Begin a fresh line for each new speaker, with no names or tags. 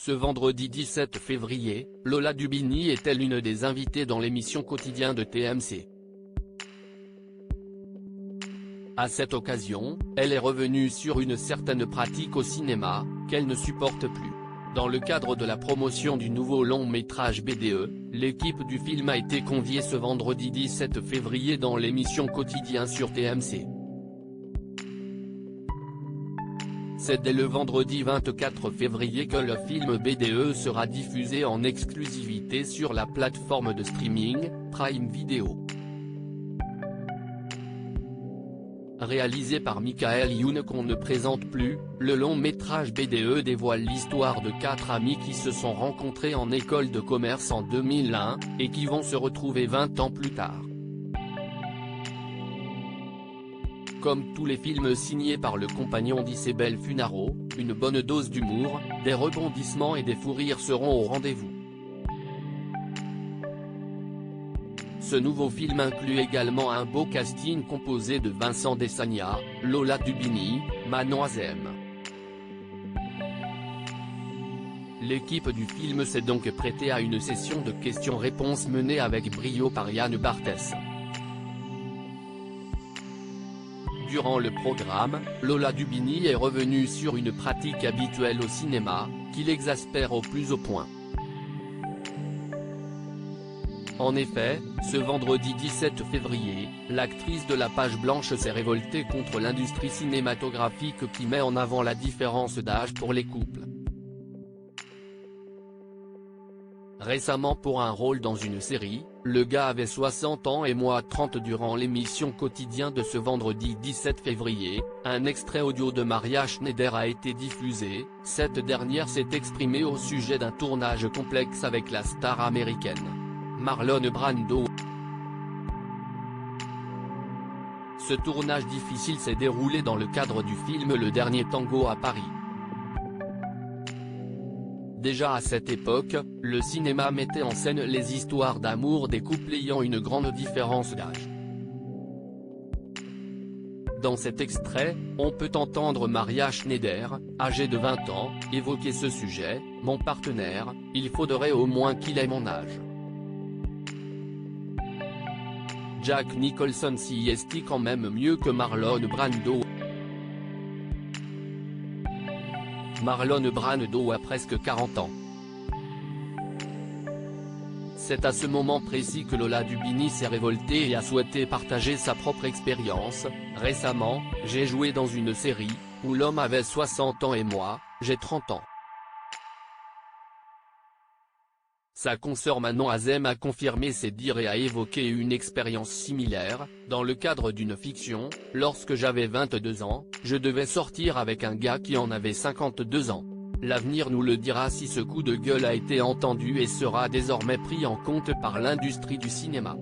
Ce vendredi 17 février, Lola Dubini était l'une des invitées dans l'émission Quotidien de TMC. À cette occasion, elle est revenue sur une certaine pratique au cinéma, qu'elle ne supporte plus. Dans le cadre de la promotion du nouveau long-métrage BDE, l'équipe du film a été conviée ce vendredi 17 février dans l'émission Quotidien sur TMC. C'est dès le vendredi 24 février que le film BDE sera diffusé en exclusivité sur la plateforme de streaming, Prime Video. Réalisé par Michael Youn qu'on ne présente plus, le long-métrage BDE dévoile l'histoire de 4 amis qui se sont rencontrés en école de commerce en 2001, et qui vont se retrouver 20 ans plus tard. Comme tous les films signés par le compagnon d'Isabelle Funaro, une bonne dose d'humour, des rebondissements et des fous rires seront au rendez-vous. Ce nouveau film inclut également un beau casting composé de Vincent Desagna, Lola Dubini, Manon Azem. L'équipe du film s'est donc prêtée à une session de questions-réponses menée avec brio par Yann Barthès. Durant le programme, Lola Dubini est revenue sur une pratique habituelle au cinéma, qui l'exaspère au plus haut point. En effet, ce vendredi 17 février, l'actrice de la page blanche s'est révoltée contre l'industrie cinématographique qui met en avant la différence d'âge pour les couples. Récemment, pour un rôle dans une série, le gars avait 60 ans et moi 30 durant l'émission Quotidien de ce vendredi 17 février, un extrait audio de Maria Schneider a été diffusé. Cette dernière s'est exprimée au sujet d'un tournage complexe avec la star américaine Marlon Brando. Ce tournage difficile s'est déroulé dans le cadre du film Le Dernier Tango à Paris. Déjà à cette époque, le cinéma mettait en scène les histoires d'amour des couples ayant une grande différence d'âge. Dans cet extrait, on peut entendre Maria Schneider, âgée de 20 ans, évoquer ce sujet: « Mon partenaire, il faudrait au moins qu'il ait mon âge. » Jack Nicholson s'y est quand même mieux que Marlon Brando. Marlon Brando a presque 40 ans. C'est à ce moment précis que Lola Dubini s'est révoltée et a souhaité partager sa propre expérience. Récemment, j'ai joué dans une série, où l'homme avait 60 ans et moi, j'ai 30 ans. Sa consoeur Manon Azem a confirmé ces dires et a évoqué une expérience similaire. Dans le cadre d'une fiction, lorsque j'avais 22 ans, je devais sortir avec un gars qui en avait 52 ans. L'avenir nous le dira si ce coup de gueule a été entendu et sera désormais pris en compte par l'industrie du cinéma.